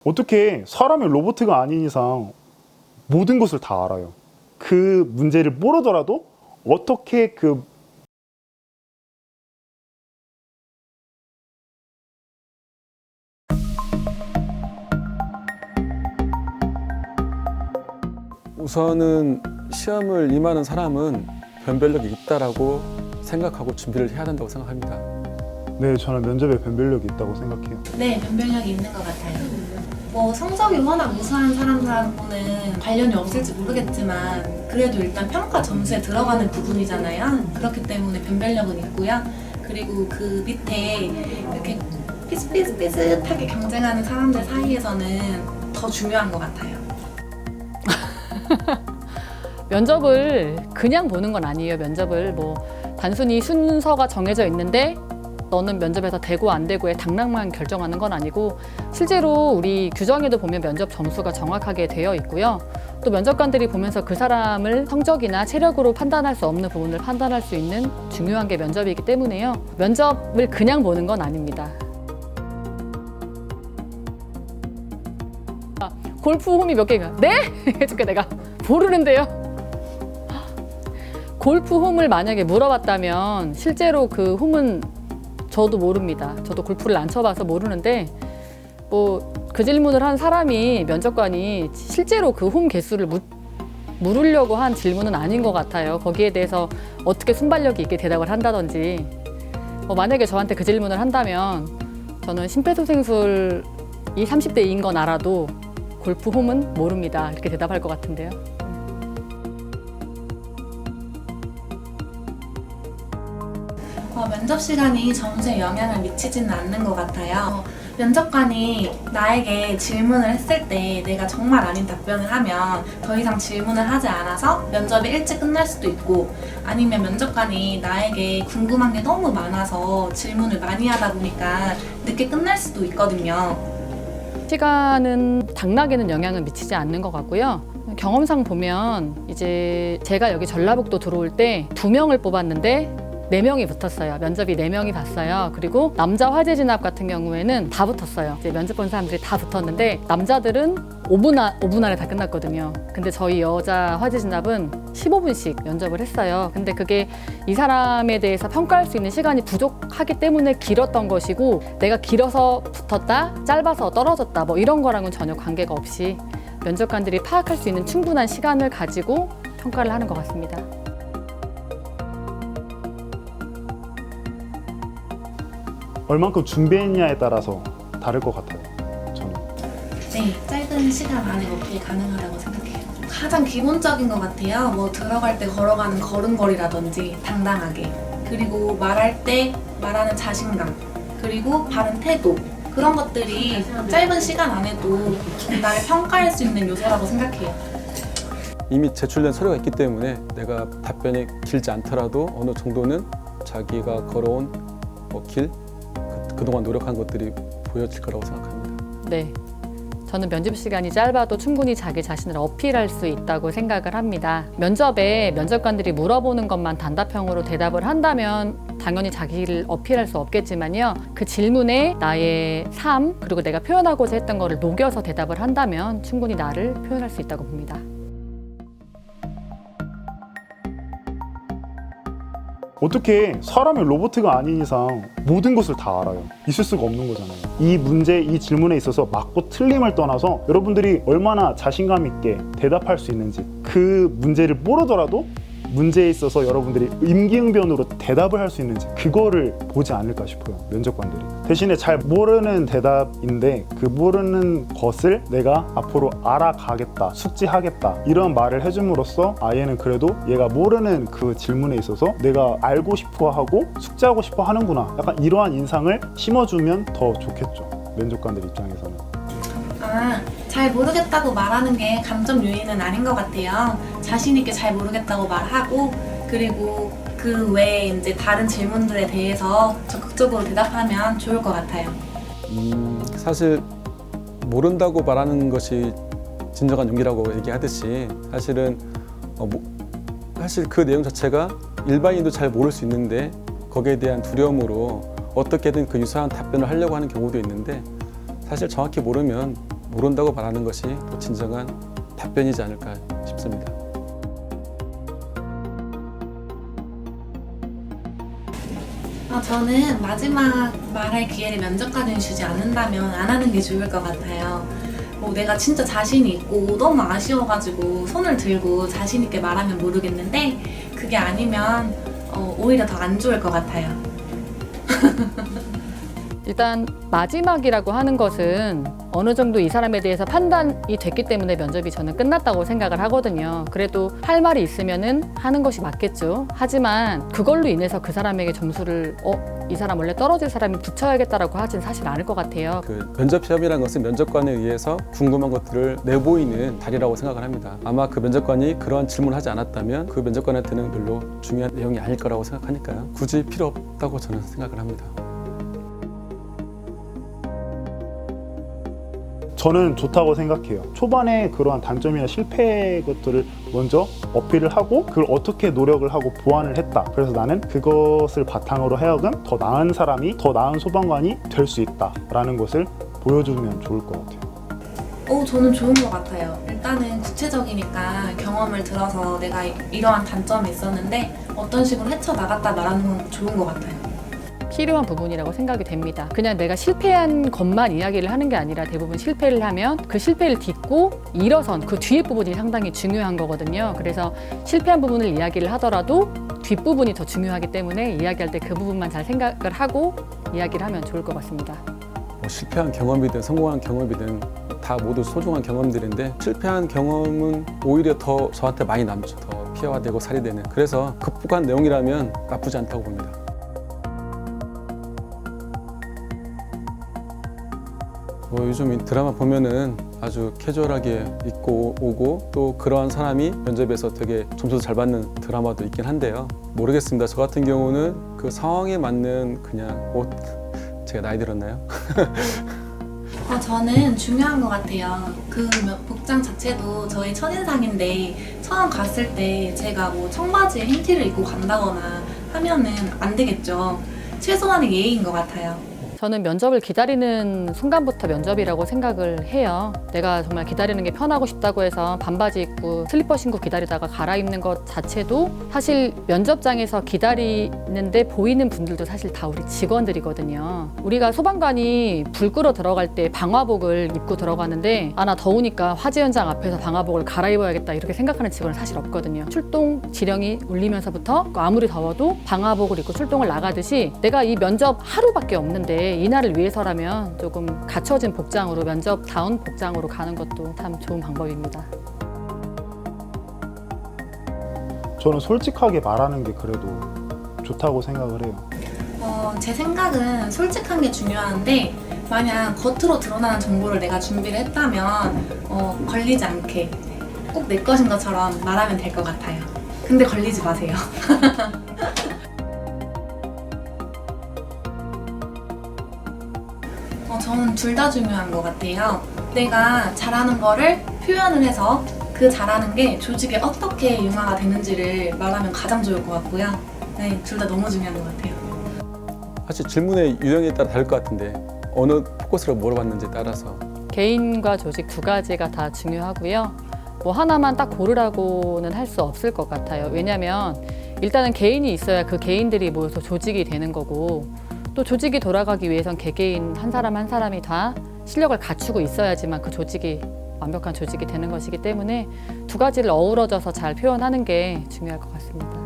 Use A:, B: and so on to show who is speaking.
A: 어떻게 사람이 로봇가 아닌 이상 모든 것을 다 알아요. 그 문제를 모르더라도 어떻게
B: 우선은 시험을 임하는 사람은 변별력이 있다라고 생각하고 준비를 해야 된다고 생각합니다.
A: 네, 저는 면접에 변별력이 있다고 생각해요.
C: 네, 변별력이 있는 것 같아요. 뭐 성적이 워낙 우수한 사람들하고는 관련이 없을지 모르겠지만 그래도 일단 평가 점수에 들어가는 부분이잖아요. 그렇기 때문에 변별력은 있고요. 그리고 그 밑에 이렇게 비슷비슷하게 경쟁하는 사람들 사이에서는 더 중요한 것 같아요.
D: 면접을 그냥 보는 건 아니에요. 면접을 뭐 단순히 순서가 정해져 있는데 너는 면접에서 되고 안 되고의 당락만 결정하는 건 아니고 실제로 우리 규정에도 보면 면접 점수가 정확하게 되어 있고요. 또 면접관들이 보면서 그 사람을 성적이나 체력으로 판단할 수 없는 부분을 판단할 수 있는 중요한 게 면접이기 때문에요. 면접을 그냥 보는 건 아닙니다. 골프 홈이 몇 개인가? 네? 해줄게 내가. 모르는데요. 골프 홈을 만약에 물어봤다면 실제로 그 홈은 저도 모릅니다. 저도 골프를 안 쳐봐서 모르는데 뭐 그 질문을 한 사람이 면접관이 실제로 그 홈 개수를 물으려고 한 질문은 아닌 것 같아요. 거기에 대해서 어떻게 순발력이 있게 대답을 한다든지 만약에 저한테 그 질문을 한다면 저는 심폐소생술이 30대인 건 알아도 골프 홈은 모릅니다. 이렇게 대답할 것 같은데요.
C: 면접 시간이 점수에 영향을 미치지는 않는 것 같아요. 면접관이 나에게 질문을 했을 때 내가 정말 아닌 답변을 하면 더 이상 질문을 하지 않아서 면접이 일찍 끝날 수도 있고 아니면 면접관이 나에게 궁금한 게 너무 많아서 질문을 많이 하다 보니까 늦게 끝날 수도 있거든요.
D: 시간은 당락에는 영향을 미치지 않는 것 같고요. 경험상 보면 이제 제가 여기 전라북도 들어올 때 2명을 뽑았는데 4명이 붙었어요. 면접이 4명이 봤어요. 그리고 남자 화재 진압 같은 경우에는 다 붙었어요. 이제 면접 본 사람들이 다 붙었는데 남자들은 5분 안에 다 끝났거든요. 근데 저희 여자 화재 진압은 15분씩 면접을 했어요. 근데 그게 이 사람에 대해서 평가할 수 있는 시간이 부족하기 때문에 길었던 것이고 내가 길어서 붙었다, 짧아서 떨어졌다 뭐 이런 거랑은 전혀 관계가 없이 면접관들이 파악할 수 있는 충분한 시간을 가지고 평가를 하는 것 같습니다.
A: 얼만큼 준비했냐에 따라서 다를 것 같아요. 저는.
C: 네, 짧은 시간 안에 어필이 가능하다고 생각해요. 가장 기본적인 것 같아요. 뭐 들어갈 때 걸어가는 걸음걸이라든지 당당하게 그리고 말할 때 말하는 자신감 그리고 바른 태도 그런 것들이 짧은 시간 안에도 나를 평가할 수 있는 요소라고 생각해요.
B: 이미 제출된 서류가 있기 때문에 내가 답변이 길지 않더라도 어느 정도는 자기가 걸어온 길, 그동안 노력한 것들이 보여질 거라고 생각합니다.
D: 네. 저는 면접 시간이 짧아도 충분히 자기 자신을 어필할 수 있다고 생각을 합니다. 면접에 면접관들이 물어보는 것만 단답형으로 대답을 한다면 당연히 자기를 어필할 수 없겠지만요. 그 질문에 나의 삶, 그리고 내가 표현하고자 했던 거를 녹여서 대답을 한다면 충분히 나를 표현할 수 있다고 봅니다.
A: 어떻게 사람이 로봇가 아닌 이상 모든 것을 다 알아요. 있을 수가 없는 거잖아요. 이 문제, 이 질문에 있어서 맞고 틀림을 떠나서 여러분들이 얼마나 자신감 있게 대답할 수 있는지 그 문제를 모르더라도 문제에 있어서 여러분들이 임기응변으로 대답을 할 수 있는지 그거를 보지 않을까 싶어요. 면접관들이. 대신에 잘 모르는 대답인데 그 모르는 것을 내가 앞으로 알아가겠다, 숙지하겠다 이런 말을 해줌으로써 얘는 그래도 얘가 모르는 그 질문에 있어서 내가 알고 싶어 하고 숙지하고 싶어 하는구나 약간 이러한 인상을 심어주면 더 좋겠죠. 면접관들 입장에서는.
C: 잘 모르겠다고 말하는 게 감점 요인은 아닌 것 같아요. 자신 있게 잘 모르겠다고 말하고 그리고 그 외에 이제 다른 질문들에 대해서 적극적으로 대답하면 좋을 것 같아요.
B: 사실 모른다고 말하는 것이 진정한 용기라고 얘기하듯이 사실은 사실 그 내용 자체가 일반인도 잘 모를 수 있는데 거기에 대한 두려움으로 어떻게든 그 유사한 답변을 하려고 하는 경우도 있는데 사실 정확히 모르면 모른다고 말하는 것이 또 진정한 답변이지 않을까 싶습니다.
C: 저는 마지막 말할 기회를 면접관이 주지 않는다면 안 하는 게 좋을 것 같아요. 뭐 내가 진짜 자신이 있고 너무 아쉬워가지고 손을 들고 자신 있게 말하면 모르겠는데 그게 아니면 오히려 더 안 좋을 것 같아요.
D: 일단 마지막이라고 하는 것은 어느 정도 이 사람에 대해서 판단이 됐기 때문에 면접이 저는 끝났다고 생각을 하거든요. 그래도 할 말이 있으면은 하는 것이 맞겠죠. 하지만 그걸로 인해서 그 사람에게 점수를 이 사람 원래 떨어질 사람이 붙여야겠다라고 하진 사실 않을 것 같아요.
B: 그 면접 시험이라는 것은 면접관에 의해서 궁금한 것들을 내보이는 자리라고 생각을 합니다. 아마 그 면접관이 그러한 질문을 하지 않았다면 그 면접관한테는 별로 중요한 내용이 아닐 거라고 생각하니까요. 굳이 필요 없다고 저는 생각을 합니다.
A: 저는 좋다고 생각해요. 초반에 그러한 단점이나 실패 것들을 먼저 어필을 하고 그걸 어떻게 노력을 하고 보완을 했다. 그래서 나는 그것을 바탕으로 하여금 더 나은 사람이 더 나은 소방관이 될 수 있다라는 것을 보여주면 좋을 것 같아요.
C: 저는 좋은 것 같아요. 일단은 구체적이니까 경험을 들어서 내가 이러한 단점이 있었는데 어떤 식으로 헤쳐나갔다 말하는 건 좋은 것 같아요.
D: 필요한 부분이라고 생각이 됩니다. 그냥 내가 실패한 것만 이야기를 하는 게 아니라 대부분 실패를 하면 그 실패를 딛고 일어선 그 뒤에 부분이 상당히 중요한 거거든요. 그래서 실패한 부분을 이야기를 하더라도 뒷부분이 더 중요하기 때문에 이야기할 때 그 부분만 잘 생각을 하고 이야기를 하면 좋을 것 같습니다.
B: 실패한 경험이든 성공한 경험이든 다 모두 소중한 경험들인데 실패한 경험은 오히려 더 저한테 많이 남죠. 더 피해가 되고 살이 되는. 그래서 극복한 내용이라면 나쁘지 않다고 봅니다. 요즘 이 드라마 보면은 아주 캐주얼하게 입고 오고 또 그러한 사람이 면접에서 되게 점수도 잘 받는 드라마도 있긴 한데요. 모르겠습니다. 저 같은 경우는 그 상황에 맞는 그냥 옷, 제가 나이 들었나요?
C: 저는 중요한 것 같아요. 그 복장 자체도 저의 첫인상인데 처음 갔을 때 제가 뭐 청바지에 흰티를 입고 간다거나 하면은 안 되겠죠. 최소한의 예의인 것 같아요.
D: 저는 면접을 기다리는 순간부터 면접이라고 생각을 해요. 내가 정말 기다리는 게 편하고 싶다고 해서 반바지 입고 슬리퍼 신고 기다리다가 갈아입는 것 자체도 사실 면접장에서 기다리는데 보이는 분들도 사실 다 우리 직원들이거든요. 우리가 소방관이 불 끄러 들어갈 때 방화복을 입고 들어가는데 나 더우니까 화재 현장 앞에서 방화복을 갈아입어야겠다 이렇게 생각하는 직원은 사실 없거든요. 출동 지령이 울리면서부터 아무리 더워도 방화복을 입고 출동을 나가듯이 내가 이 면접 하루밖에 없는데 이날을 위해서라면 조금 갖춰진 복장으로 면접다운 복장으로 가는 것도 참 좋은 방법입니다.
A: 저는 솔직하게 말하는 게 그래도 좋다고 생각을 해요.
C: 제 생각은 솔직한 게 중요한데 만약 겉으로 드러나는 정보를 내가 준비를 했다면 걸리지 않게 꼭 내 것인 것처럼 말하면 될 것 같아요. 근데 걸리지 마세요. 저는 둘 다 중요한 것 같아요. 내가 잘하는 거를 표현을 해서 그 잘하는 게 조직에 어떻게 융화가 되는지를 말하면 가장 좋을 것 같고요. 네, 둘 다 너무 중요한 것 같아요.
B: 사실 질문의 유형에 따라 다를 것 같은데 어느 포커스로 물어봤는지에 따라서
D: 개인과 조직 두 가지가 다 중요하고요. 뭐 하나만 딱 고르라고는 할 수 없을 것 같아요. 왜냐하면 일단은 개인이 있어야 그 개인들이 모여서 조직이 되는 거고 또 조직이 돌아가기 위해선 개개인 한 사람 한 사람이 다 실력을 갖추고 있어야지만 그 조직이 완벽한 조직이 되는 것이기 때문에 두 가지를 어우러져서 잘 표현하는 게 중요할 것 같습니다.